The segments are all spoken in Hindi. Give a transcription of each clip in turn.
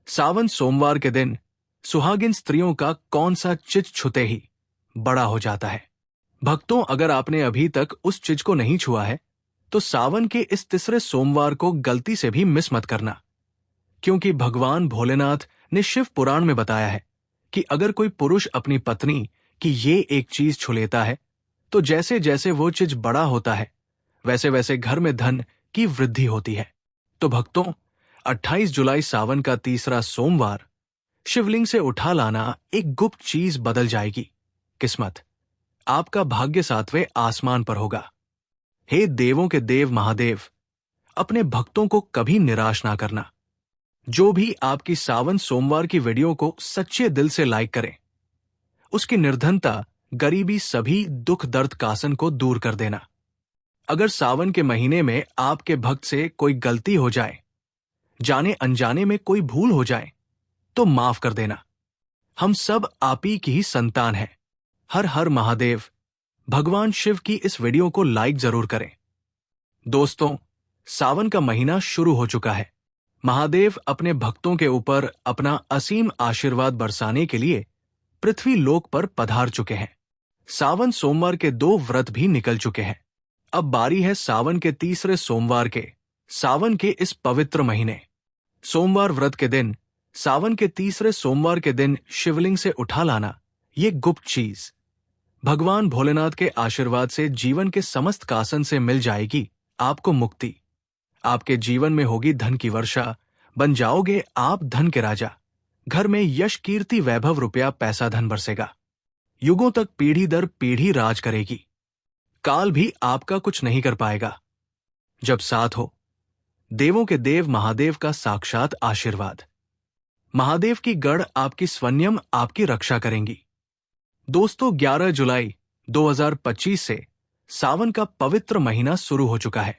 सावन सोमवार के दिन सुहागिन स्त्रियों का कौन सा चीज छूते ही बड़ा हो जाता है? भक्तों, अगर आपने अभी तक उस चीज को नहीं छुआ है तो सावन के इस तीसरे सोमवार को गलती से भी मिस मत करना, क्योंकि भगवान भोलेनाथ ने शिव पुराण में बताया है कि अगर कोई पुरुष अपनी पत्नी की ये एक चीज छू लेता है तो जैसे जैसे वो चीज बड़ा होता है वैसे वैसे घर में धन की वृद्धि होती है। तो भक्तों, 28 जुलाई सावन का तीसरा सोमवार शिवलिंग से उठा लाना एक गुप्त चीज बदल जाएगी किस्मत। आपका भाग्य 7वें आसमान पर होगा। हे देवों के देव महादेव, अपने भक्तों को कभी निराश ना करना। जो भी आपकी सावन सोमवार की वीडियो को सच्चे दिल से लाइक करें, उसकी निर्धनता, गरीबी, सभी दुख दर्द कासन को दूर कर देना। अगर सावन के महीने में आपके भक्त से कोई गलती हो जाए, जाने अनजाने में कोई भूल हो जाए, तो माफ कर देना। हम सब आप ही की ही संतान हैं। हर हर महादेव। भगवान शिव की इस वीडियो को लाइक जरूर करें। दोस्तों, सावन का महीना शुरू हो चुका है। महादेव अपने भक्तों के ऊपर अपना असीम आशीर्वाद बरसाने के लिए पृथ्वी लोक पर पधार चुके हैं। सावन सोमवार के 2 व्रत भी निकल चुके हैं। अब बारी है सावन के तीसरे सोमवार के। सावन के इस पवित्र महीने सोमवार व्रत के दिन, सावन के तीसरे सोमवार के दिन शिवलिंग से उठा लाना ये गुप्त चीज भगवान भोलेनाथ के आशीर्वाद से जीवन के समस्त कासन से मिल जाएगी आपको मुक्ति। आपके जीवन में होगी धन की वर्षा, बन जाओगे आप धन के राजा। घर में यश, कीर्ति, वैभव, रुपया, पैसा, धन बरसेगा। युगों तक पीढ़ी दर पीढ़ी राज करेगी। काल भी आपका कुछ नहीं कर पाएगा जब साथ हो देवों के देव महादेव का साक्षात आशीर्वाद। महादेव की गढ़ आपकी स्वयं आपकी रक्षा करेंगी। दोस्तों, 11 जुलाई 2025 से सावन का पवित्र महीना शुरू हो चुका है।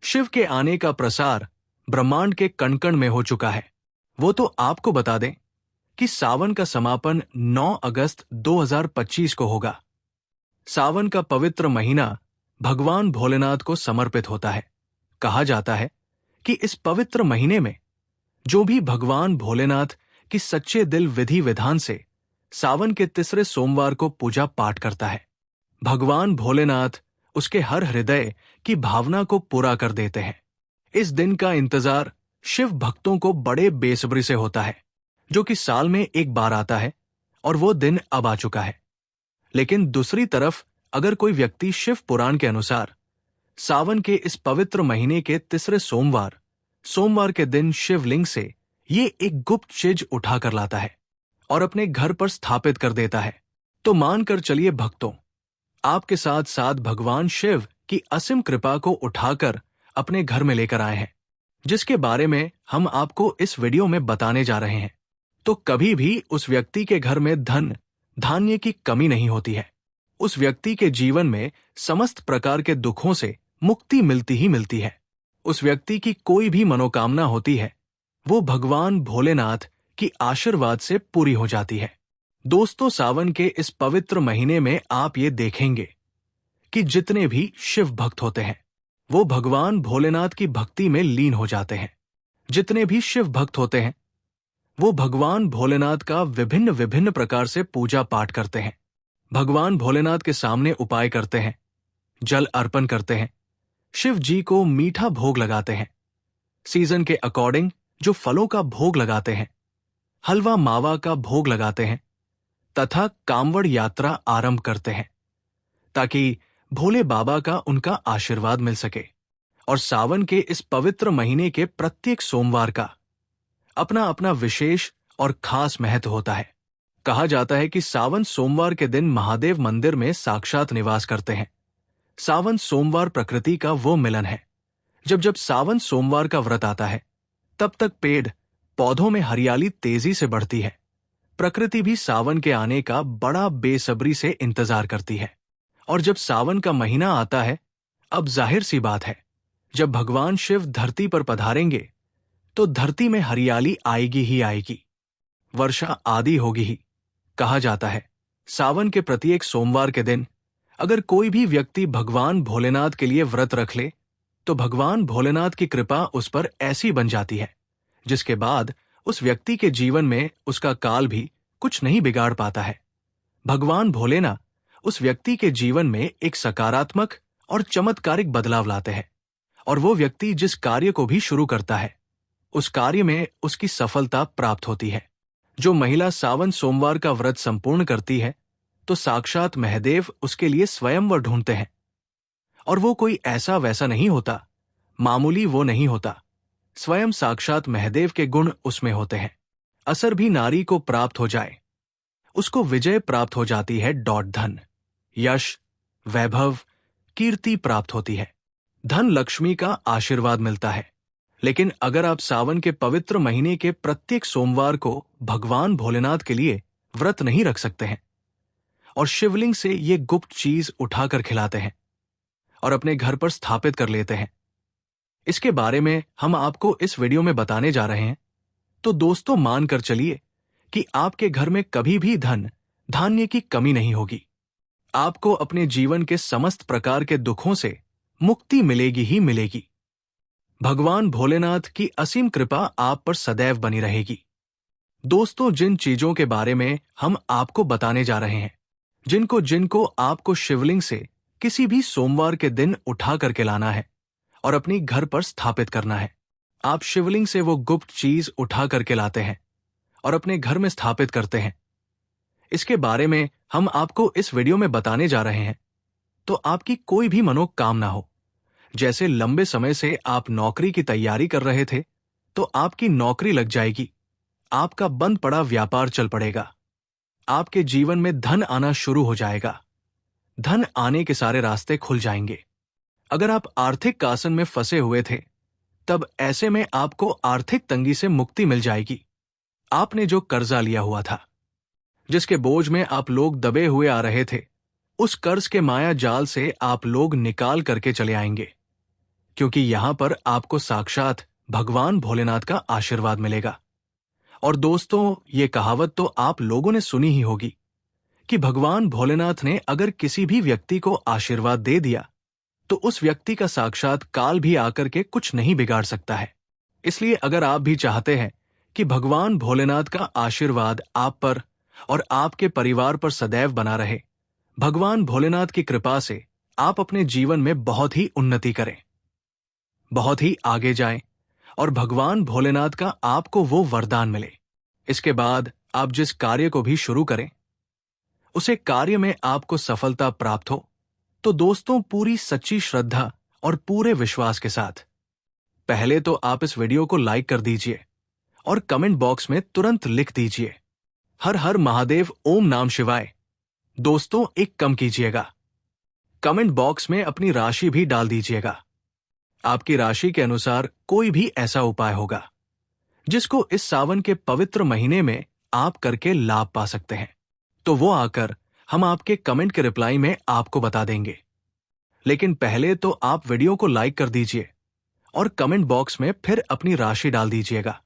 शिव के आने का प्रसार ब्रह्मांड के कण कण में हो चुका है। वो तो आपको बता दें कि सावन का समापन 9 अगस्त 2025 को होगा। सावन का पवित्र महीना भगवान भोलेनाथ को समर्पित होता है। कहा जाता है कि इस पवित्र महीने में जो भी भगवान भोलेनाथ की सच्चे दिल विधि विधान से सावन के तीसरे सोमवार को पूजा पाठ करता है, भगवान भोलेनाथ उसके हर हृदय की भावना को पूरा कर देते हैं। इस दिन का इंतजार शिव भक्तों को बड़े बेसब्री से होता है, जो कि साल में एक बार आता है और वो दिन अब आ चुका है। लेकिन दूसरी तरफ अगर कोई व्यक्ति शिव पुराण के अनुसार सावन के इस पवित्र महीने के तीसरे सोमवार के दिन शिवलिंग से ये एक गुप्त चीज उठा कर लाता है और अपने घर पर स्थापित कर देता है, तो मानकर चलिए भक्तों, आपके साथ साथ भगवान शिव की असीम कृपा को उठाकर अपने घर में लेकर आए हैं, जिसके बारे में हम आपको इस वीडियो में बताने जा रहे हैं। तो कभी भी उस व्यक्ति के घर में धन धान्य की कमी नहीं होती है। उस व्यक्ति के जीवन में समस्त प्रकार के दुखों से मुक्ति मिलती ही मिलती है। उस व्यक्ति की कोई भी मनोकामना होती है, वो भगवान भोलेनाथ की आशीर्वाद से पूरी हो जाती है। दोस्तों, सावन के इस पवित्र महीने में आप ये देखेंगे कि जितने भी शिव भक्त होते हैं वो भगवान भोलेनाथ की भक्ति में लीन हो जाते हैं। जितने भी शिव भक्त होते हैं वो भगवान भोलेनाथ का विभिन्न विभिन्न प्रकार से पूजा पाठ करते हैं। भगवान भोलेनाथ के सामने उपाय करते हैं, जल अर्पण करते हैं, शिव जी को मीठा भोग लगाते हैं, सीजन के अकॉर्डिंग जो फलों का भोग लगाते हैं, हलवा मावा का भोग लगाते हैं तथा कांवड़ यात्रा आरंभ करते हैं ताकि भोले बाबा का उनका आशीर्वाद मिल सके। और सावन के इस पवित्र महीने के प्रत्येक सोमवार का अपना अपना विशेष और खास महत्व होता है। कहा जाता है कि सावन सोमवार के दिन महादेव मंदिर में साक्षात निवास करते हैं। सावन सोमवार प्रकृति का वो मिलन है। जब जब सावन सोमवार का व्रत आता है तब तक पेड़ पौधों में हरियाली तेजी से बढ़ती है। प्रकृति भी सावन के आने का बड़ा बेसब्री से इंतजार करती है। और जब सावन का महीना आता है, अब जाहिर सी बात है, जब भगवान शिव धरती पर पधारेंगे तो धरती में हरियाली आएगी ही आएगी, वर्षा आदि होगी ही। कहा जाता है सावन के प्रत्येक सोमवार के दिन अगर कोई भी व्यक्ति भगवान भोलेनाथ के लिए व्रत रख ले तो भगवान भोलेनाथ की कृपा उस पर ऐसी बन जाती है जिसके बाद उस व्यक्ति के जीवन में उसका काल भी कुछ नहीं बिगाड़ पाता है। भगवान भोलेनाथ उस व्यक्ति के जीवन में एक सकारात्मक और चमत्कारिक बदलाव लाते हैं, और वो व्यक्ति जिस कार्य को भी शुरू करता है उस कार्य में उसकी सफलता प्राप्त होती है। जो महिला सावन सोमवार का व्रत संपूर्ण करती है तो साक्षात महादेव उसके लिए स्वयंवर ढूंढते हैं, और वो कोई ऐसा वैसा नहीं होता, मामूली वो नहीं होता, स्वयं साक्षात महादेव के गुण उसमें होते हैं। असर भी नारी को प्राप्त हो जाए, उसको विजय प्राप्त हो जाती है। धन, यश, वैभव, कीर्ति प्राप्त होती है। धन लक्ष्मी का आशीर्वाद मिलता है। लेकिन अगर आप सावन के पवित्र महीने के प्रत्येक सोमवार को भगवान भोलेनाथ के लिए व्रत नहीं रख सकते हैं और शिवलिंग से ये गुप्त चीज उठाकर खिलाते हैं और अपने घर पर स्थापित कर लेते हैं, इसके बारे में हम आपको इस वीडियो में बताने जा रहे हैं। तो दोस्तों, मानकर चलिए कि आपके घर में कभी भी धन धान्य की कमी नहीं होगी। आपको अपने जीवन के समस्त प्रकार के दुखों से मुक्ति मिलेगी ही मिलेगी। भगवान भोलेनाथ की असीम कृपा आप पर सदैव बनी रहेगी। दोस्तों, जिन चीजों के बारे में हम आपको बताने जा रहे हैं, जिनको आपको शिवलिंग से किसी भी सोमवार के दिन उठा करके लाना है और अपनी घर पर स्थापित करना है। आप शिवलिंग से वो गुप्त चीज उठा करके लाते हैं और अपने घर में स्थापित करते हैं। इसके बारे में हम आपको इस वीडियो में बताने जा रहे हैं। तो आपकी कोई भी मनोकामना हो, जैसे लंबे समय से आप नौकरी की तैयारी कर रहे थे तो आपकी नौकरी लग जाएगी, आपका बंद पड़ा व्यापार चल पड़ेगा, आपके जीवन में धन आना शुरू हो जाएगा, धन आने के सारे रास्ते खुल जाएंगे। अगर आप आर्थिक कासन में फंसे हुए थे तब ऐसे में आपको आर्थिक तंगी से मुक्ति मिल जाएगी। आपने जो कर्जा लिया हुआ था, जिसके बोझ में आप लोग दबे हुए आ रहे थे, उस कर्ज के माया जाल से आप लोग निकाल करके चले आएंगे, क्योंकि यहां पर आपको साक्षात भगवान भोलेनाथ का आशीर्वाद मिलेगा। और दोस्तों, ये कहावत तो आप लोगों ने सुनी ही होगी कि भगवान भोलेनाथ ने अगर किसी भी व्यक्ति को आशीर्वाद दे दिया तो उस व्यक्ति का साक्षात काल भी आकर के कुछ नहीं बिगाड़ सकता है। इसलिए अगर आप भी चाहते हैं कि भगवान भोलेनाथ का आशीर्वाद आप पर और आपके परिवार पर सदैव बना रहे, भगवान भोलेनाथ की कृपा से आप अपने जीवन में बहुत ही उन्नति करें, बहुत ही आगे जाएं और भगवान भोलेनाथ का आपको वो वरदान मिले। इसके बाद आप जिस कार्य को भी शुरू करें, उसे कार्य में आपको सफलता प्राप्त हो, तो दोस्तों, पूरी सच्ची श्रद्धा और पूरे विश्वास के साथ पहले तो आप इस वीडियो को लाइक कर दीजिए और कमेंट बॉक्स में तुरंत लिख दीजिए हर हर महादेव, ओम नाम शिवाय। दोस्तों, एक कम कीजिएगा, कमेंट बॉक्स में अपनी राशि भी डाल दीजिएगा। आपकी राशि के अनुसार कोई भी ऐसा उपाय होगा जिसको इस सावन के पवित्र महीने में आप करके लाभ पा सकते हैं, तो वो आकर हम आपके कमेंट के रिप्लाई में आपको बता देंगे। लेकिन पहले तो आप वीडियो को लाइक कर दीजिए और कमेंट बॉक्स में फिर अपनी राशि डाल दीजिएगा।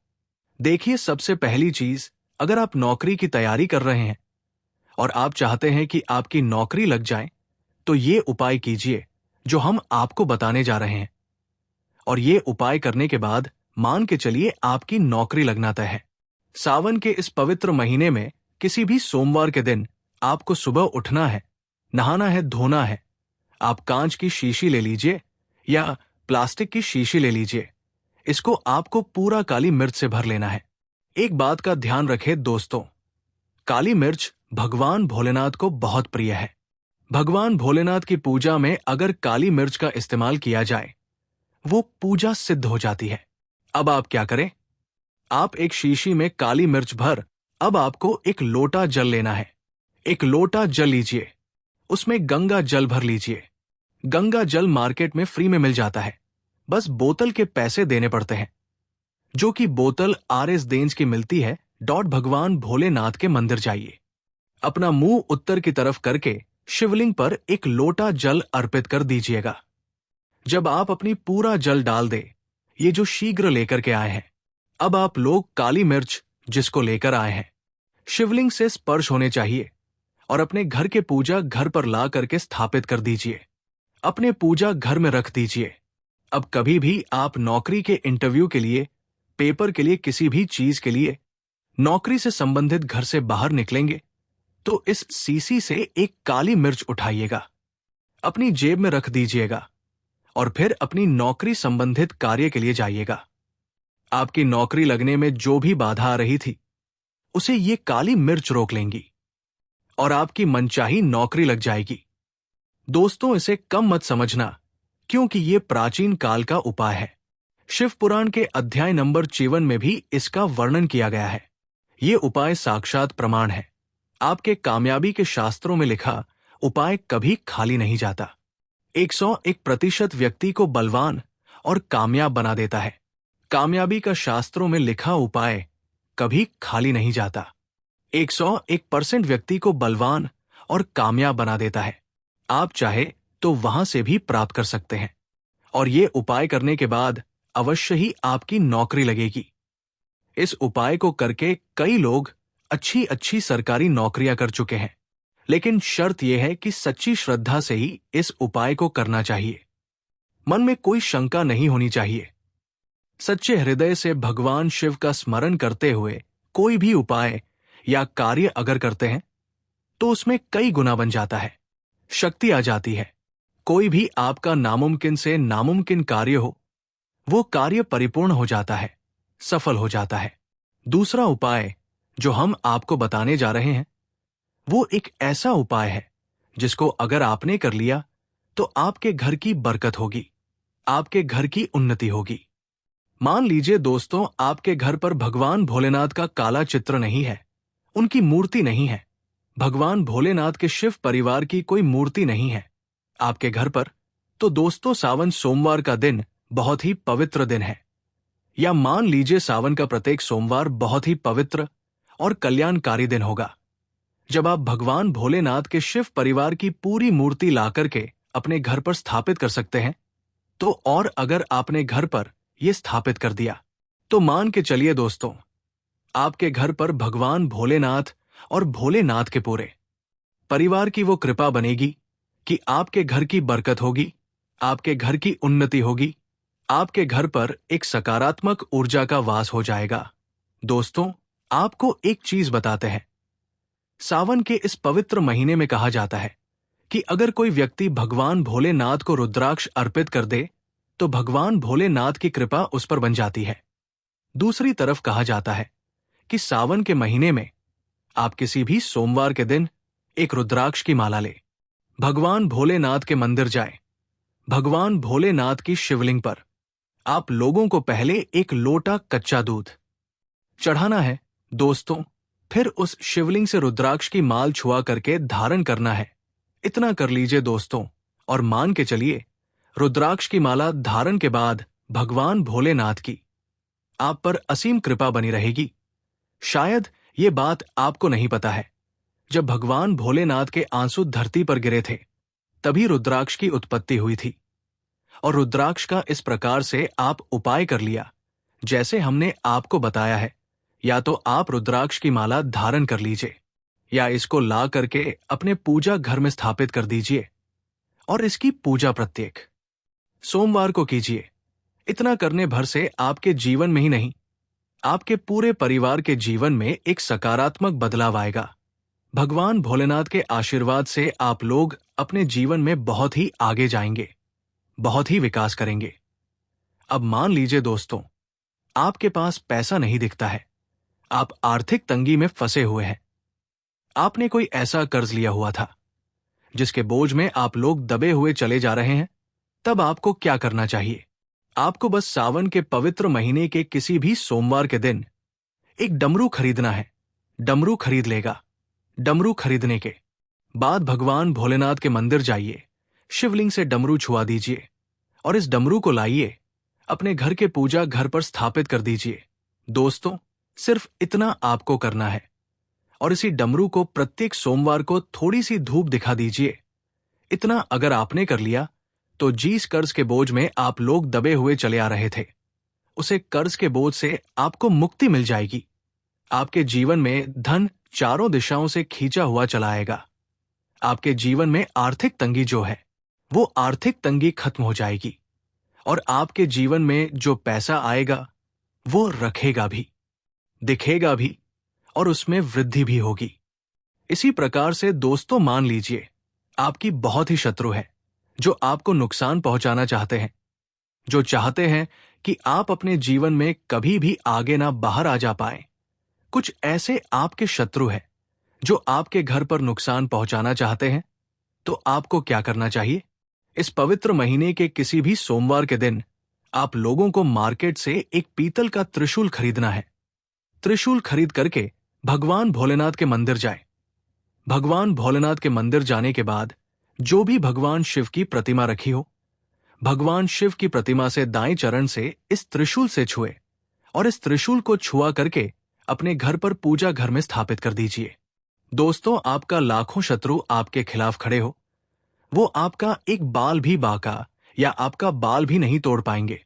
देखिए, सबसे पहली चीज, अगर आप नौकरी की तैयारी कर रहे हैं और आप चाहते हैं कि आपकी नौकरी लग जाए, तो ये उपाय कीजिए जो हम आपको बताने जा रहे हैं, और ये उपाय करने के बाद मान के चलिए आपकी नौकरी लगना तय है। सावन के इस पवित्र महीने में किसी भी सोमवार के दिन आपको सुबह उठना है, नहाना है, धोना है। आप कांच की शीशी ले लीजिए या प्लास्टिक की शीशी ले लीजिए, इसको आपको पूरा काली मिर्च से भर लेना है। एक बात का ध्यान रखें दोस्तों, काली मिर्च भगवान भोलेनाथ को बहुत प्रिय है। भगवान भोलेनाथ की पूजा में अगर काली मिर्च का इस्तेमाल किया जाए, वो पूजा सिद्ध हो जाती है। अब आप क्या करें, आप एक शीशी में काली मिर्च भर, अब आपको एक लोटा जल लेना है। एक लोटा जल लीजिए, उसमें गंगा जल भर लीजिए। गंगा जल मार्केट में फ्री में मिल जाता है, बस बोतल के पैसे देने पड़ते हैं, जो कि बोतल RS देंज की मिलती है। भगवान भोलेनाथ के मंदिर जाइए, अपना मुंह उत्तर की तरफ करके शिवलिंग पर एक लोटा जल अर्पित कर दीजिएगा। जब आप अपनी पूरा जल डाल दे, ये जो शीघ्र लेकर के आए हैं, अब आप लोग काली मिर्च जिसको लेकर आए हैं, शिवलिंग से स्पर्श होने चाहिए और अपने घर के पूजा घर पर ला करके स्थापित कर दीजिए। अपने पूजा घर में रख दीजिए। अब कभी भी आप नौकरी के इंटरव्यू के लिए पेपर के लिए, किसी भी चीज के लिए, नौकरी से संबंधित घर से बाहर निकलेंगे तो इस सीसी से एक काली मिर्च उठाइएगा, अपनी जेब में रख दीजिएगा और फिर अपनी नौकरी संबंधित कार्य के लिए जाइएगा। आपकी नौकरी लगने में जो भी बाधा आ रही थी उसे ये काली मिर्च रोक लेंगी और आपकी मनचाही नौकरी लग जाएगी। दोस्तों, इसे कम मत समझना, क्योंकि ये प्राचीन काल का उपाय है। शिव पुराण के अध्याय नंबर 54 में भी इसका वर्णन किया गया है। ये उपाय साक्षात प्रमाण है। आपके कामयाबी के शास्त्रों में लिखा उपाय कभी खाली नहीं जाता। 101% व्यक्ति को बलवान और कामयाब बना देता है। कामयाबी का शास्त्रों में लिखा उपाय कभी खाली नहीं जाता। 101% व्यक्ति को बलवान और कामयाब बना देता है। आप चाहे तो वहां से भी प्राप्त कर सकते हैं और ये उपाय करने के बाद अवश्य ही आपकी नौकरी लगेगी। इस उपाय को करके कई लोग अच्छी अच्छी सरकारी नौकरियां कर चुके हैं, लेकिन शर्त यह है कि सच्ची श्रद्धा से ही इस उपाय को करना चाहिए। मन में कोई शंका नहीं होनी चाहिए। सच्चे हृदय से भगवान शिव का स्मरण करते हुए कोई भी उपाय या कार्य अगर करते हैं तो उसमें कई गुना बन जाता है, शक्ति आ जाती है। कोई भी आपका नामुमकिन से नामुमकिन कार्य हो, वो कार्य परिपूर्ण हो जाता है, सफल हो जाता है। दूसरा उपाय जो हम आपको बताने जा रहे हैं वो एक ऐसा उपाय है जिसको अगर आपने कर लिया तो आपके घर की बरकत होगी, आपके घर की उन्नति होगी। मान लीजिए दोस्तों, आपके घर पर भगवान भोलेनाथ का काला चित्र नहीं है, उनकी मूर्ति नहीं है, भगवान भोलेनाथ के शिव परिवार की कोई मूर्ति नहीं है आपके घर पर, तो दोस्तों सावन सोमवार का दिन बहुत ही पवित्र दिन है। या मान लीजिए सावन का प्रत्येक सोमवार बहुत ही पवित्र और कल्याणकारी दिन होगा, जब आप भगवान भोलेनाथ के शिव परिवार की पूरी मूर्ति लाकर के अपने घर पर स्थापित कर सकते हैं। तो और अगर आपने घर पर यह स्थापित कर दिया तो मान के चलिए दोस्तों, आपके घर पर भगवान भोलेनाथ और भोलेनाथ के पूरे परिवार की वो कृपा बनेगी कि आपके घर की बरकत होगी, आपके घर की उन्नति होगी, आपके घर पर एक सकारात्मक ऊर्जा का वास हो जाएगा। दोस्तों, आपको एक चीज बताते हैं। सावन के इस पवित्र महीने में कहा जाता है कि अगर कोई व्यक्ति भगवान भोलेनाथ को रुद्राक्ष अर्पित कर दे तो भगवान भोलेनाथ की कृपा उस पर बन जाती है। दूसरी तरफ कहा जाता है कि सावन के महीने में आप किसी भी सोमवार के दिन एक रुद्राक्ष की माला ले, भगवान भोलेनाथ के मंदिर जाए, भगवान भोलेनाथ की शिवलिंग पर आप लोगों को पहले एक लोटा कच्चा दूध चढ़ाना है दोस्तों, फिर उस शिवलिंग से रुद्राक्ष की माल छुआ करके धारण करना है। इतना कर लीजिए दोस्तों, और मान के चलिए रुद्राक्ष की माला धारण के बाद भगवान भोलेनाथ की आप पर असीम कृपा बनी रहेगी। शायद ये बात आपको नहीं पता है, जब भगवान भोलेनाथ के आंसू धरती पर गिरे थे तभी रुद्राक्ष की उत्पत्ति हुई थी। और रुद्राक्ष का इस प्रकार से आप उपाय कर लिया जैसे हमने आपको बताया है। या तो आप रुद्राक्ष की माला धारण कर लीजिए या इसको ला करके अपने पूजा घर में स्थापित कर दीजिए और इसकी पूजा प्रत्येक सोमवार को कीजिए। इतना करने भर से आपके जीवन में ही नहीं, आपके पूरे परिवार के जीवन में एक सकारात्मक बदलाव आएगा। भगवान भोलेनाथ के आशीर्वाद से आप लोग अपने जीवन में बहुत ही आगे जाएंगे, बहुत ही विकास करेंगे। अब मान लीजिए दोस्तों, आपके पास पैसा नहीं दिखता है, आप आर्थिक तंगी में फंसे हुए हैं। आपने कोई ऐसा कर्ज लिया हुआ था जिसके बोझ में आप लोग दबे हुए चले जा रहे हैं। तब आपको क्या करना चाहिए? आपको बस सावन के पवित्र महीने के किसी भी सोमवार के दिन एक डमरू खरीदना है। डमरू खरीद लेगा। डमरू खरीदने के बाद भगवान भोलेनाथ के मंदिर जाइए, शिवलिंग से डमरू छुआ दीजिए और इस डमरू को लाइए, अपने घर के पूजा घर पर स्थापित कर दीजिए। दोस्तों, सिर्फ इतना आपको करना है और इसी डमरू को प्रत्येक सोमवार को थोड़ी सी धूप दिखा दीजिए। इतना अगर आपने कर लिया तो जिस कर्ज के बोझ में आप लोग दबे हुए चले आ रहे थे, उसे कर्ज के बोझ से आपको मुक्ति मिल जाएगी। आपके जीवन में धन चारों दिशाओं से खींचा हुआ चला आएगा। आपके जीवन में आर्थिक तंगी जो है वो आर्थिक तंगी खत्म हो जाएगी और आपके जीवन में जो पैसा आएगा वो रखेगा भी, दिखेगा भी और उसमें वृद्धि भी होगी। इसी प्रकार से दोस्तों, मान लीजिए आपकी बहुत ही शत्रु है जो आपको नुकसान पहुंचाना चाहते हैं, जो चाहते हैं कि आप अपने जीवन में कभी भी आगे ना बाहर आ जा पाएं। कुछ ऐसे आपके शत्रु हैं जो आपके घर पर नुकसान पहुंचाना चाहते हैं। तो आपको क्या करना चाहिए? इस पवित्र महीने के किसी भी सोमवार के दिन आप लोगों को मार्केट से एक पीतल का त्रिशूल खरीदना है। त्रिशूल खरीद करके भगवान भोलेनाथ के मंदिर जाएं। भगवान भोलेनाथ के मंदिर जाने के बाद जो भी भगवान शिव की प्रतिमा रखी हो, भगवान शिव की प्रतिमा से दाएं चरण से इस त्रिशूल से छुए और इस त्रिशूल को छुआ करके अपने घर पर पूजा घर में स्थापित कर दीजिए। दोस्तों, आपका लाखों शत्रु आपके खिलाफ खड़े हो, वो आपका एक बाल भी बांका या आपका बाल भी नहीं तोड़ पाएंगे,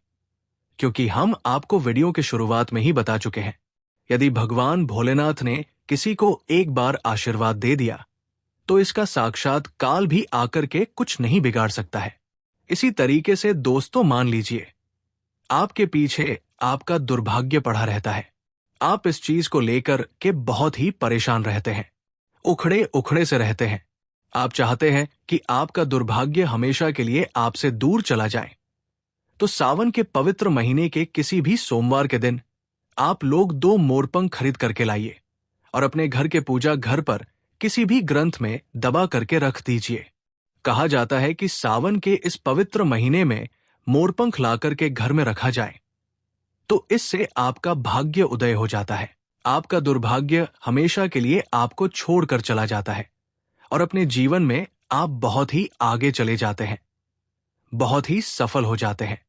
क्योंकि हम आपको वीडियो के शुरुआत में ही बता चुके हैं, यदि भगवान भोलेनाथ ने किसी को एक बार आशीर्वाद दे दिया तो इसका साक्षात काल भी आकर के कुछ नहीं बिगाड़ सकता है। इसी तरीके से दोस्तों, मान लीजिए आपके पीछे आपका दुर्भाग्य पड़ा रहता है। आप इस चीज को लेकर के बहुत ही परेशान रहते हैं, उखड़े उखड़े से रहते हैं। आप चाहते हैं कि आपका दुर्भाग्य हमेशा के लिए आपसे दूर चला जाए। तो सावन के पवित्र महीने के किसी भी सोमवार के दिन आप लोग 2 मोरपंख खरीद करके लाइए और अपने घर के पूजा घर पर किसी भी ग्रंथ में दबा करके रख दीजिए। कहा जाता है कि सावन के इस पवित्र महीने में मोरपंख ला करके घर में रखा जाए तो इससे आपका भाग्य उदय हो जाता है। आपका दुर्भाग्य हमेशा के लिए आपको छोड़कर चला जाता है और अपने जीवन में आप बहुत ही आगे चले जाते हैं, बहुत ही सफल हो जाते हैं।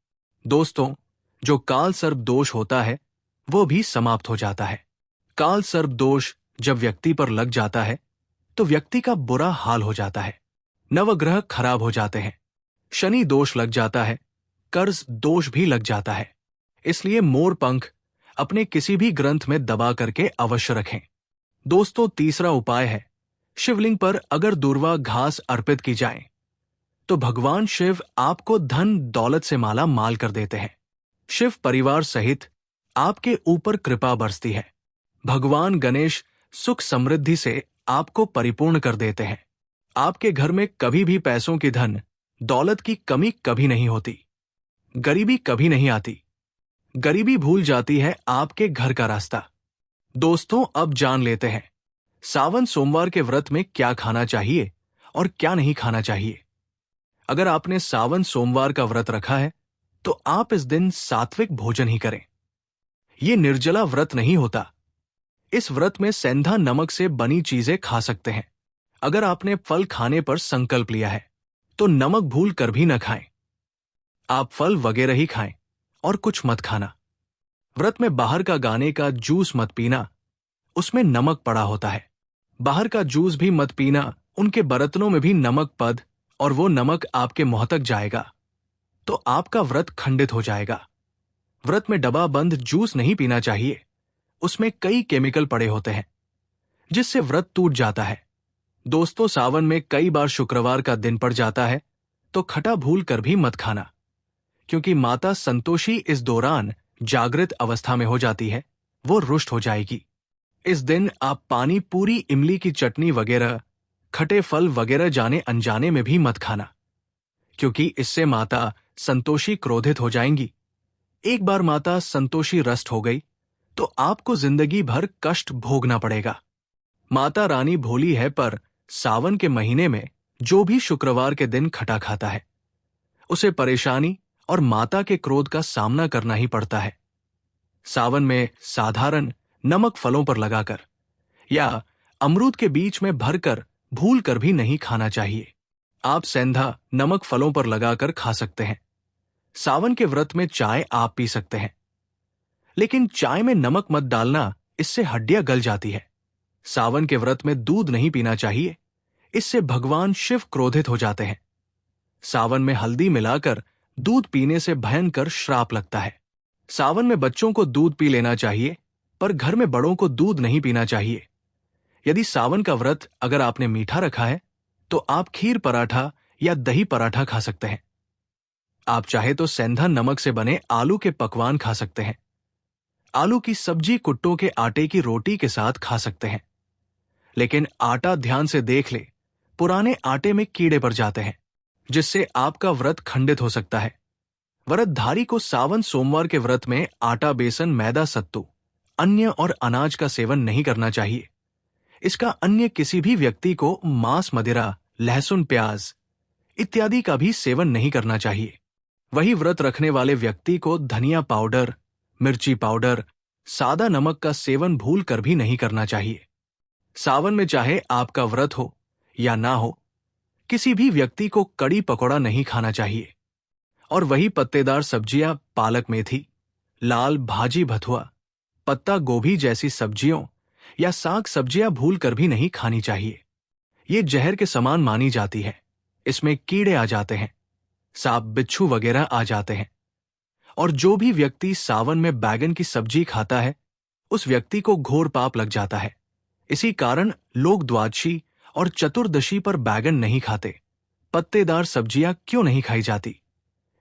दोस्तों, जो काल सर्प दोष होता है वो भी समाप्त हो जाता है। काल सर्प दोष जब व्यक्ति पर लग जाता है तो व्यक्ति का बुरा हाल हो जाता है, नवग्रह खराब हो जाते हैं, शनि दोष लग जाता है, कर्ज दोष भी लग जाता है। इसलिए मोरपंख अपने किसी भी ग्रंथ में दबा करके अवश्य रखें। दोस्तों, तीसरा उपाय है, शिवलिंग पर अगर दूर्वा घास अर्पित की जाए तो भगवान शिव आपको धन दौलत से माला माल कर देते हैं। शिव परिवार सहित आपके ऊपर कृपा बरसती है। भगवान गणेश सुख समृद्धि से आपको परिपूर्ण कर देते हैं। आपके घर में कभी भी पैसों की, धन दौलत की कमी कभी नहीं होती, गरीबी कभी नहीं आती। गरीबी भूल जाती है आपके घर का रास्ता। दोस्तों, अब जान लेते हैं सावन सोमवार के व्रत में क्या खाना चाहिए और क्या नहीं खाना चाहिए। अगर आपने सावन सोमवार का व्रत रखा है तो आप इस दिन सात्विक भोजन ही करें। ये निर्जला व्रत नहीं होता। इस व्रत में सेंधा नमक से बनी चीजें खा सकते हैं। अगर आपने फल खाने पर संकल्प लिया है तो नमक भूल कर भी न खाएं। आप फल वगैरह ही खाएं और कुछ मत खाना। व्रत में बाहर का गाने का जूस मत पीना, उसमें नमक पड़ा होता है। बाहर का जूस भी मत पीना, उनके बर्तनों में भी नमक पद और वो नमक आपके मुंह तक जाएगा तो आपका व्रत खंडित हो जाएगा। व्रत में डब्बा बंद जूस नहीं पीना चाहिए, उसमें कई केमिकल पड़े होते हैं जिससे व्रत टूट जाता है। दोस्तों, सावन में कई बार शुक्रवार का दिन पड़ जाता है तो खटा भूल कर भी मत खाना, क्योंकि माता संतोषी इस दौरान जागृत अवस्था में हो जाती है, वो रुष्ट हो जाएगी। इस दिन आप पानी पूरी, इमली की चटनी वगैरह, खटे फल वगैरह जाने अनजाने में भी मत खाना, क्योंकि इससे माता संतोषी क्रोधित हो जाएंगी। एक बार माता संतोषी रष्ट हो गई तो आपको जिंदगी भर कष्ट भोगना पड़ेगा। माता रानी भोली है, पर सावन के महीने में जो भी शुक्रवार के दिन खटा खाता है उसे परेशानी और माता के क्रोध का सामना करना ही पड़ता है। सावन में साधारण नमक फलों पर लगाकर या अमरूद के बीच में भरकर भूल कर भी नहीं खाना चाहिए। आप सेंधा नमक फलों पर लगाकर खा सकते हैं। सावन के व्रत में चाय आप पी सकते हैं, लेकिन चाय में नमक मत डालना, इससे हड्डियां गल जाती है। सावन के व्रत में दूध नहीं पीना चाहिए, इससे भगवान शिव क्रोधित हो जाते हैं। सावन में हल्दी मिलाकर दूध पीने से भयंकर श्राप लगता है। सावन में बच्चों को दूध पी लेना चाहिए, पर घर में बड़ों को दूध नहीं पीना चाहिए। यदि सावन का व्रत अगर आपने मीठा रखा है तो आप खीर पराठा या दही पराठा खा सकते हैं। आप चाहे तो सेंधा नमक से बने आलू के पकवान खा सकते हैं। आलू की सब्जी कुट्टों के आटे की रोटी के साथ खा सकते हैं। लेकिन आटा ध्यान से देख ले, पुराने आटे में कीड़े पड़ जाते हैं, जिससे आपका व्रत खंडित हो सकता है। व्रतधारी को सावन सोमवार के व्रत में आटा, बेसन, मैदा, सत्तू, अन्य और अनाज का सेवन नहीं करना चाहिए। इसका अन्य किसी भी व्यक्ति को मांस, मदिरा, लहसुन, प्याज इत्यादि का भी सेवन नहीं करना चाहिए। वही व्रत रखने वाले व्यक्ति को धनिया पाउडर, मिर्ची पाउडर, सादा नमक का सेवन भूल कर भी नहीं करना चाहिए। सावन में चाहे आपका व्रत हो या ना हो, किसी भी व्यक्ति को कड़ी पकौड़ा नहीं खाना चाहिए। और वही पत्तेदार सब्जियां, पालक, मेथी, लाल भाजी, भथुआ, पत्ता गोभी जैसी सब्जियों या साग सब्जियां भूल कर भी नहीं खानी चाहिए। ये जहर के समान मानी जाती है। इसमें कीड़े आ जाते हैं, सांप, बिच्छू वगैरह आ जाते हैं। और जो भी व्यक्ति सावन में बैगन की सब्जी खाता है, उस व्यक्ति को घोर पाप लग जाता है। इसी कारण लोग द्वादशी और चतुर्दशी पर बैगन नहीं खाते। पत्तेदार सब्जियां क्यों नहीं खाई जाती?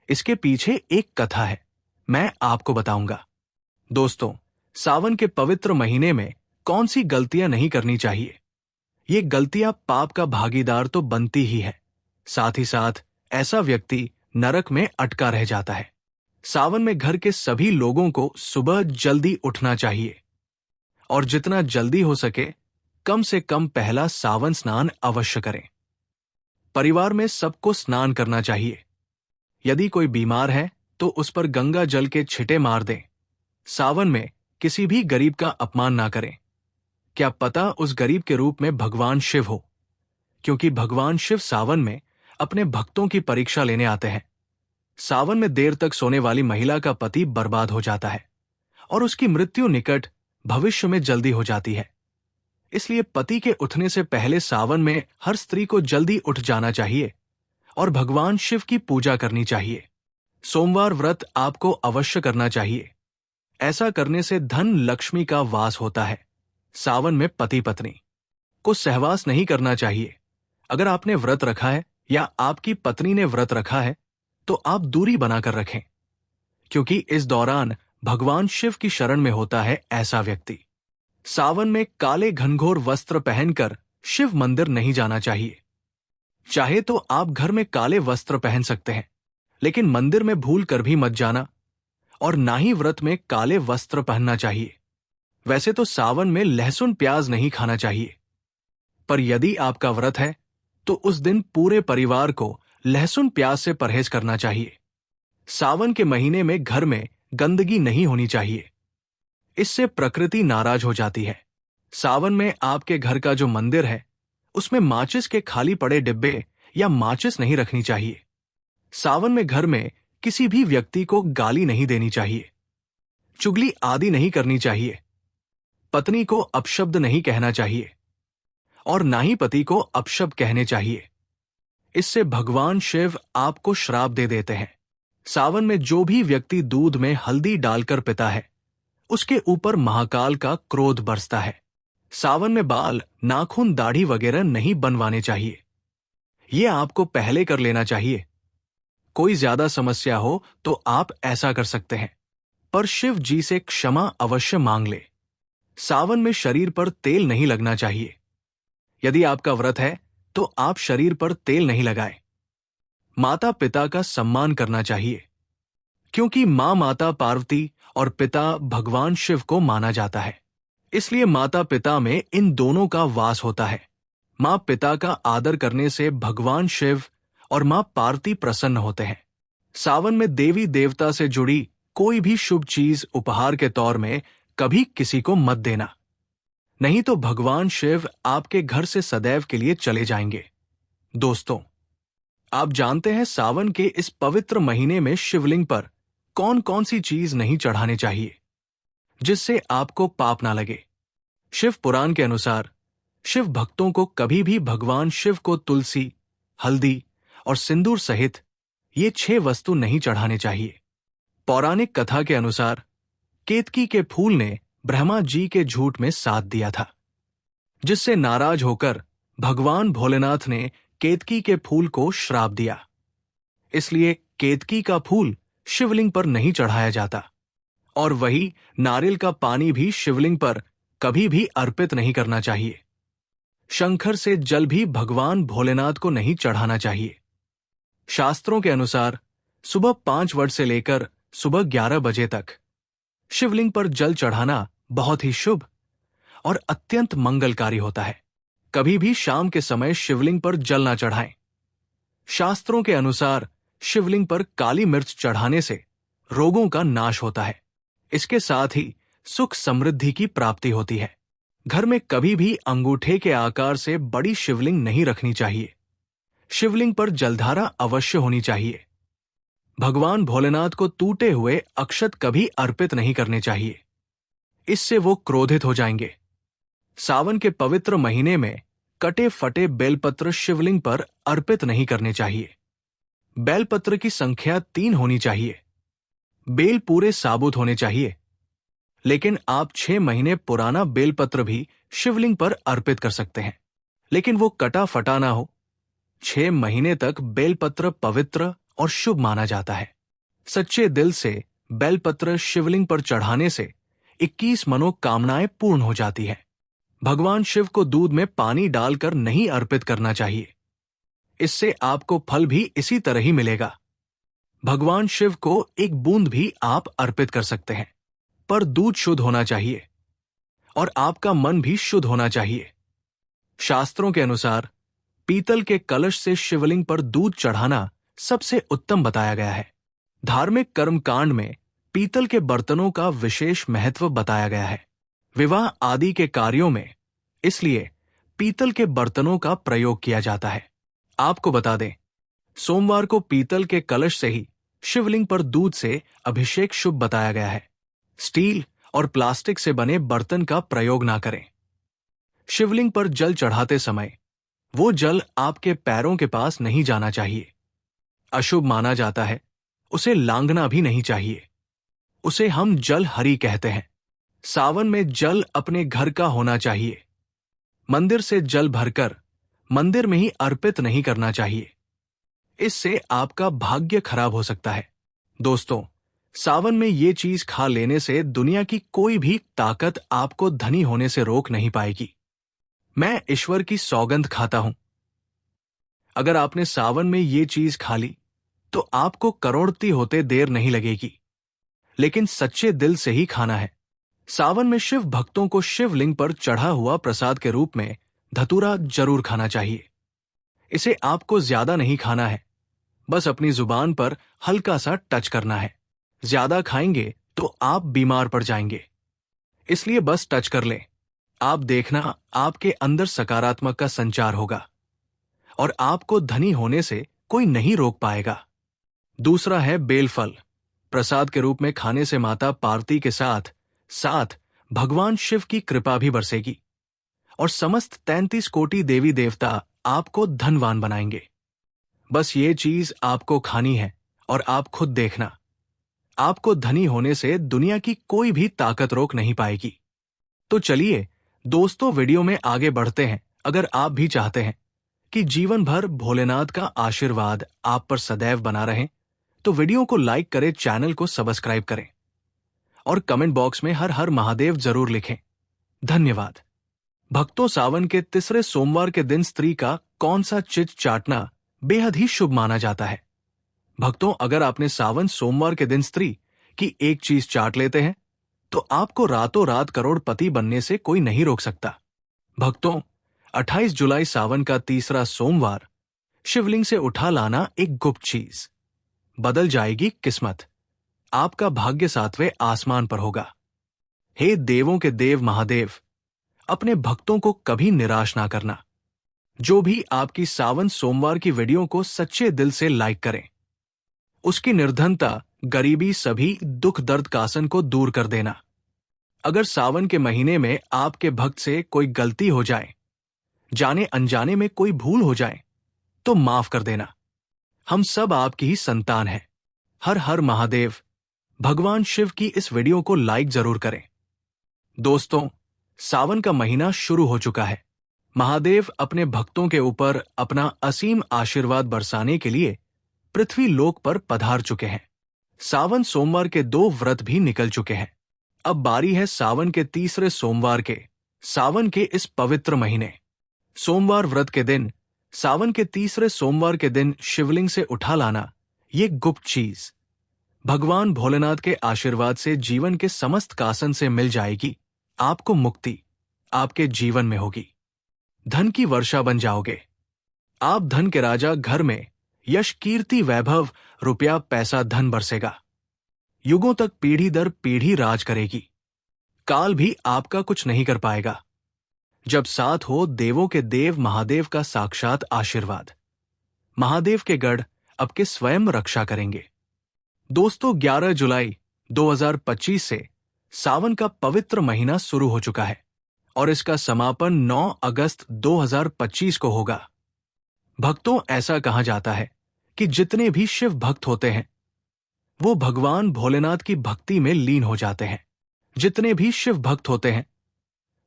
इसके पीछे एक कथा है, मैं आपको बताऊंगा। दोस्तों, सावन के पवित्र महीने में कौन सी गलतियां नहीं करनी चाहिए? ये गलतियां पाप का भागीदार तो बनती ही है, साथ ही साथ ऐसा व्यक्ति नरक में अटका रह जाता है। सावन में घर के सभी लोगों को सुबह जल्दी उठना चाहिए और जितना जल्दी हो सके कम से कम पहला सावन स्नान अवश्य करें। परिवार में सबको स्नान करना चाहिए। यदि कोई बीमार है तो उस पर गंगा जल के छिटे मार दें। सावन में किसी भी गरीब का अपमान ना करें। क्या पता उस गरीब के रूप में भगवान शिव हो, क्योंकि भगवान शिव सावन में अपने भक्तों की परीक्षा लेने आते हैं। सावन में देर तक सोने वाली महिला का पति बर्बाद हो जाता है और उसकी मृत्यु निकट भविष्य में जल्दी हो जाती है। इसलिए पति के उठने से पहले सावन में हर स्त्री को जल्दी उठ जाना चाहिए और भगवान शिव की पूजा करनी चाहिए। सोमवार व्रत आपको अवश्य करना चाहिए। ऐसा करने से धन लक्ष्मी का वास होता है। सावन में पति पत्नी को सहवास नहीं करना चाहिए। अगर आपने व्रत रखा है या आपकी पत्नी ने व्रत रखा है तो आप दूरी बनाकर रखें, क्योंकि इस दौरान भगवान शिव की शरण में होता है ऐसा व्यक्ति। सावन में काले घनघोर वस्त्र पहनकर शिव मंदिर नहीं जाना चाहिए। चाहे तो आप घर में काले वस्त्र पहन सकते हैं, लेकिन मंदिर में भूल कर भी मत जाना और ना ही व्रत में काले वस्त्र पहनना चाहिए। वैसे तो सावन में लहसुन प्याज नहीं खाना चाहिए, पर यदि आपका व्रत है तो उस दिन पूरे परिवार को लहसुन प्याज से परहेज करना चाहिए। सावन के महीने में घर में गंदगी नहीं होनी चाहिए, इससे प्रकृति नाराज हो जाती है। सावन में आपके घर का जो मंदिर है उसमें माचिस के खाली पड़े डिब्बे या माचिस नहीं रखनी चाहिए। सावन में घर में किसी भी व्यक्ति को गाली नहीं देनी चाहिए, चुगली आदि नहीं करनी चाहिए, पत्नी को अपशब्द नहीं कहना चाहिए और ना ही पति को अपशब्द कहने चाहिए। इससे भगवान शिव आपको श्राप दे देते हैं। सावन में जो भी व्यक्ति दूध में हल्दी डालकर पीता है उसके ऊपर महाकाल का क्रोध बरसता है। सावन में बाल, नाखून, दाढ़ी वगैरह नहीं बनवाने चाहिए। ये आपको पहले कर लेना चाहिए। कोई ज्यादा समस्या हो तो आप ऐसा कर सकते हैं, पर शिव जी से क्षमा अवश्य मांग ले। सावन में शरीर पर तेल नहीं लगना चाहिए। यदि आपका व्रत है तो आप शरीर पर तेल नहीं लगाएं। माता पिता का सम्मान करना चाहिए, क्योंकि मां माता पार्वती और पिता भगवान शिव को माना जाता है। इसलिए माता पिता में इन दोनों का वास होता है। मां पिता का आदर करने से भगवान शिव और मां पार्वती प्रसन्न होते हैं। सावन में देवी देवता से जुड़ी कोई भी शुभ चीज उपहार के तौर में कभी किसी को मत देना, नहीं तो भगवान शिव आपके घर से सदैव के लिए चले जाएंगे। दोस्तों, आप जानते हैं सावन के इस पवित्र महीने में शिवलिंग पर कौन कौन सी चीज नहीं चढ़ाने चाहिए जिससे आपको पाप ना लगे। शिव पुराण के अनुसार शिव भक्तों को कभी भी भगवान शिव को तुलसी, हल्दी और सिंदूर सहित ये 6 वस्तु नहीं चढ़ाने चाहिए। पौराणिक कथा के अनुसार केतकी के फूल ने ब्रह्मा जी के झूठ में साथ दिया था, जिससे नाराज होकर भगवान भोलेनाथ ने केतकी के फूल को श्राप दिया। इसलिए केतकी का फूल शिवलिंग पर नहीं चढ़ाया जाता और वही नारियल का पानी भी शिवलिंग पर कभी भी अर्पित नहीं करना चाहिए। शंखर से जल भी भगवान भोलेनाथ को नहीं चढ़ाना चाहिए। शास्त्रों के अनुसार सुबह 5 बजे से लेकर सुबह 11 बजे तक शिवलिंग पर जल चढ़ाना बहुत ही शुभ और अत्यंत मंगलकारी होता है। कभी भी शाम के समय शिवलिंग पर जल न चढ़ाएं। शास्त्रों के अनुसार शिवलिंग पर काली मिर्च चढ़ाने से रोगों का नाश होता है। इसके साथ ही सुख समृद्धि की प्राप्ति होती है। घर में कभी भी अंगूठे के आकार से बड़ी शिवलिंग नहीं रखनी चाहिए। शिवलिंग पर जलधारा अवश्य होनी चाहिए। भगवान भोलेनाथ को टूटे हुए अक्षत कभी अर्पित नहीं करने चाहिए, इससे वो क्रोधित हो जाएंगे। सावन के पवित्र महीने में कटे फटे बेलपत्र शिवलिंग पर अर्पित नहीं करने चाहिए। बेलपत्र की संख्या 3 होनी चाहिए। बेल पूरे साबुत होने चाहिए, लेकिन आप 6 महीने पुराना बेलपत्र भी शिवलिंग पर अर्पित कर सकते हैं, लेकिन वो कटा फटा ना हो। 6 महीने तक बेलपत्र पवित्र और शुभ माना जाता है। सच्चे दिल से बेलपत्र शिवलिंग पर चढ़ाने से 21 मनोकामनाएं पूर्ण हो जाती हैं। भगवान शिव को दूध में पानी डालकर नहीं अर्पित करना चाहिए, इससे आपको फल भी इसी तरह ही मिलेगा। भगवान शिव को एक बूंद भी आप अर्पित कर सकते हैं, पर दूध शुद्ध होना चाहिए और आपका मन भी शुद्ध होना चाहिए। शास्त्रों के अनुसार पीतल के कलश से शिवलिंग पर दूध चढ़ाना सबसे उत्तम बताया गया है। धार्मिक कर्मकांड में पीतल के बर्तनों का विशेष महत्व बताया गया है। विवाह आदि के कार्यों में इसलिए पीतल के बर्तनों का प्रयोग किया जाता है। आपको बता दें, सोमवार को पीतल के कलश से ही शिवलिंग पर दूध से अभिषेक शुभ बताया गया है। स्टील और प्लास्टिक से बने बर्तन का प्रयोग ना करें। शिवलिंग पर जल चढ़ाते समय वो जल आपके पैरों के पास नहीं जाना चाहिए। अशुभ माना जाता है। उसे लांघना भी नहीं चाहिए। उसे हम जल हरि कहते हैं। सावन में जल अपने घर का होना चाहिए। मंदिर से जल भरकर मंदिर में ही अर्पित नहीं करना चाहिए, इससे आपका भाग्य खराब हो सकता है। दोस्तों, सावन में ये चीज खा लेने से दुनिया की कोई भी ताकत आपको धनी होने से रोक नहीं पाएगी। मैं ईश्वर की सौगंध खाता हूं, अगर आपने सावन में ये चीज खा ली तो आपको करोड़पति होते देर नहीं लगेगी, लेकिन सच्चे दिल से ही खाना है। सावन में शिव भक्तों को शिवलिंग पर चढ़ा हुआ प्रसाद के रूप में धतूरा जरूर खाना चाहिए। इसे आपको ज्यादा नहीं खाना है, बस अपनी जुबान पर हल्का सा टच करना है। ज्यादा खाएंगे तो आप बीमार पड़ जाएंगे, इसलिए बस टच कर लें। आप देखना, आपके अंदर सकारात्मक का संचार होगा और आपको धनी होने से कोई नहीं रोक पाएगा। दूसरा है बेलफल। प्रसाद के रूप में खाने से माता पार्वती के साथ साथ भगवान शिव की कृपा भी बरसेगी और समस्त 33 कोटि देवी देवता आपको धनवान बनाएंगे। बस ये चीज आपको खानी है और आप खुद देखना, आपको धनी होने से दुनिया की कोई भी ताकत रोक नहीं पाएगी। तो चलिए दोस्तों, वीडियो में आगे बढ़ते हैं। अगर आप भी चाहते हैं कि जीवन भर भोलेनाथ का आशीर्वाद आप पर सदैव बना रहे, तो वीडियो को लाइक करें, चैनल को सब्सक्राइब करें और कमेंट बॉक्स में हर हर महादेव जरूर लिखें। धन्यवाद। भक्तों, सावन के तीसरे सोमवार के दिन स्त्री का कौन सा चिज चाटना बेहद ही शुभ माना जाता है। भक्तों, अगर आपने सावन सोमवार के दिन स्त्री की एक चीज चाट लेते हैं तो आपको रातों रात करोड़पति बनने से कोई नहीं रोक सकता। भक्तों, 28 जुलाई सावन का तीसरा सोमवार शिवलिंग से उठा लाना एक गुप्त चीज, बदल जाएगी किस्मत। आपका भाग्य 7वें आसमान पर होगा। हे देवों के देव महादेव, अपने भक्तों को कभी निराश ना करना। जो भी आपकी सावन सोमवार की वीडियो को सच्चे दिल से लाइक करें, उसकी निर्धनता, गरीबी, सभी दुख दर्द कासन को दूर कर देना। अगर सावन के महीने में आपके भक्त से कोई गलती हो जाए, जाने अनजाने में कोई भूल हो जाए, तो माफ कर देना। हम सब आपकी ही संतान हैं। हर हर महादेव। भगवान शिव की इस वीडियो को लाइक जरूर करें। दोस्तों, सावन का महीना शुरू हो चुका है। महादेव अपने भक्तों के ऊपर अपना असीम आशीर्वाद बरसाने के लिए पृथ्वी लोक पर पधार चुके हैं। सावन सोमवार के 2 व्रत भी निकल चुके हैं। अब बारी है सावन के तीसरे सोमवार के, सावन के इस पवित्र महीने। सोमवार व्रत के दिन, सावन के तीसरे सोमवार के दिन शिवलिंग से उठा लाना ये गुप्त चीज भगवान भोलेनाथ के आशीर्वाद से जीवन के समस्त कासन से मिल जाएगी। आपको मुक्ति आपके जीवन में होगी। धन की वर्षा बन जाओगे। आप धन के राजा। घर में यश, कीर्ति, वैभव, रुपया, पैसा, धन बरसेगा। युगों तक पीढ़ी दर पीढ़ी राज करेगी। काल भी आपका कुछ नहीं कर पाएगा। जब साथ हो देवों के देव महादेव का साक्षात आशीर्वाद। महादेव के गढ़ आपके स्वयं रक्षा करेंगे। दोस्तों, 11 जुलाई 2025 से सावन का पवित्र महीना शुरू हो चुका है और इसका समापन 9 अगस्त 2025 को होगा। भक्तों, ऐसा कहा जाता है कि जितने भी शिव भक्त होते हैं वो भगवान भोलेनाथ की भक्ति में लीन हो जाते हैं। जितने भी शिव भक्त होते हैं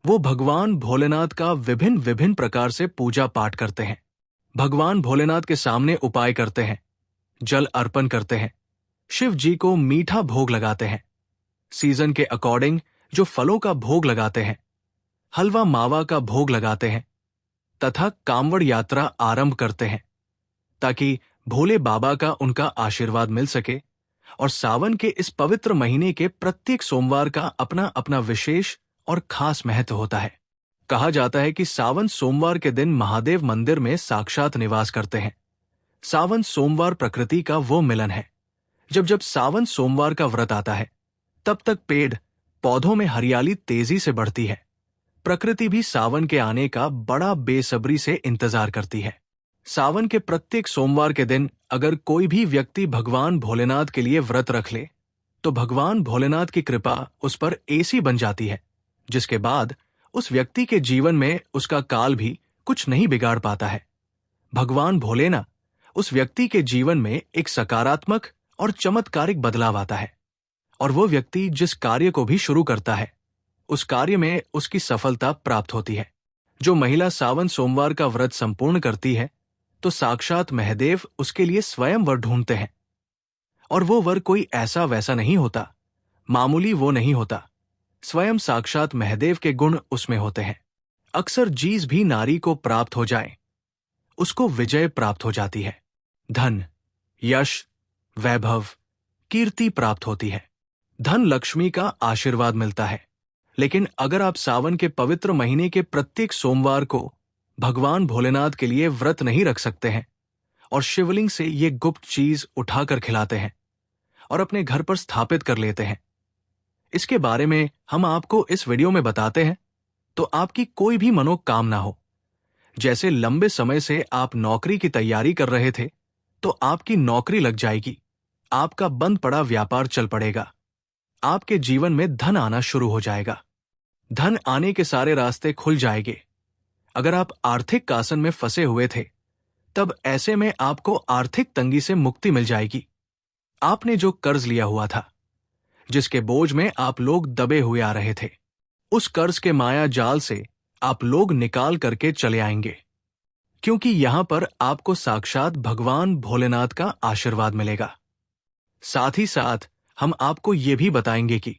वो भगवान भोलेनाथ का विभिन्न विभिन्न प्रकार से पूजा पाठ करते हैं। भगवान भोलेनाथ के सामने उपाय करते हैं, जल अर्पण करते हैं, शिव जी को मीठा भोग लगाते हैं, सीजन के अकॉर्डिंग जो फलों का भोग लगाते हैं, हलवा मावा का भोग लगाते हैं तथा कांवड़ यात्रा आरंभ करते हैं ताकि भोले बाबा का उनका आशीर्वाद मिल सके। और सावन के इस पवित्र महीने के प्रत्येक सोमवार का अपना अपना विशेष और खास महत्व होता है। कहा जाता है कि सावन सोमवार के दिन महादेव मंदिर में साक्षात निवास करते हैं। सावन सोमवार प्रकृति का वो मिलन है। जब जब सावन सोमवार का व्रत आता है तब तक पेड़ पौधों में हरियाली तेजी से बढ़ती है। प्रकृति भी सावन के आने का बड़ा बेसब्री से इंतजार करती है। सावन के प्रत्येक सोमवार के दिन अगर कोई भी व्यक्ति भगवान भोलेनाथ के लिए व्रत रख ले तो भगवान भोलेनाथ की कृपा उस पर ऐसी बन जाती है जिसके बाद उस व्यक्ति के जीवन में उसका काल भी कुछ नहीं बिगाड़ पाता है। भगवान भोलेनाथ उस व्यक्ति के जीवन में एक सकारात्मक और चमत्कारिक बदलाव आता है और वो व्यक्ति जिस कार्य को भी शुरू करता है उस कार्य में उसकी सफलता प्राप्त होती है। जो महिला सावन सोमवार का व्रत संपूर्ण करती है तो साक्षात महादेव उसके लिए स्वयं वर ढूंढते हैं और वो वर कोई ऐसा वैसा नहीं होता, मामूली वो नहीं होता, स्वयं साक्षात महादेव के गुण उसमें होते हैं। अक्सर जिस भी नारी को प्राप्त हो जाए उसको विजय प्राप्त हो जाती है। धन, यश, वैभव, कीर्ति प्राप्त होती है। धन लक्ष्मी का आशीर्वाद मिलता है। लेकिन अगर आप सावन के पवित्र महीने के प्रत्येक सोमवार को भगवान भोलेनाथ के लिए व्रत नहीं रख सकते हैं और शिवलिंग से ये गुप्त चीज उठाकर खिलाते हैं और अपने घर पर स्थापित कर लेते हैं, इसके बारे में हम आपको इस वीडियो में बताते हैं तो आपकी कोई भी मनोकामना हो। जैसे लंबे समय से आप नौकरी की तैयारी कर रहे थे तो आपकी नौकरी लग जाएगी, आपका बंद पड़ा व्यापार चल पड़ेगा, आपके जीवन में धन आना शुरू हो जाएगा, धन आने के सारे रास्ते खुल जाएंगे। अगर आप आर्थिक कासन में फंसे हुए थे तब ऐसे में आपको आर्थिक तंगी से मुक्ति मिल जाएगी। आपने जो कर्ज लिया हुआ था, जिसके बोझ में आप लोग दबे हुए आ रहे थे, उस कर्ज के माया जाल से आप लोग निकाल करके चले आएंगे, क्योंकि यहां पर आपको साक्षात भगवान भोलेनाथ का आशीर्वाद मिलेगा। साथ ही साथ हम आपको ये भी बताएंगे कि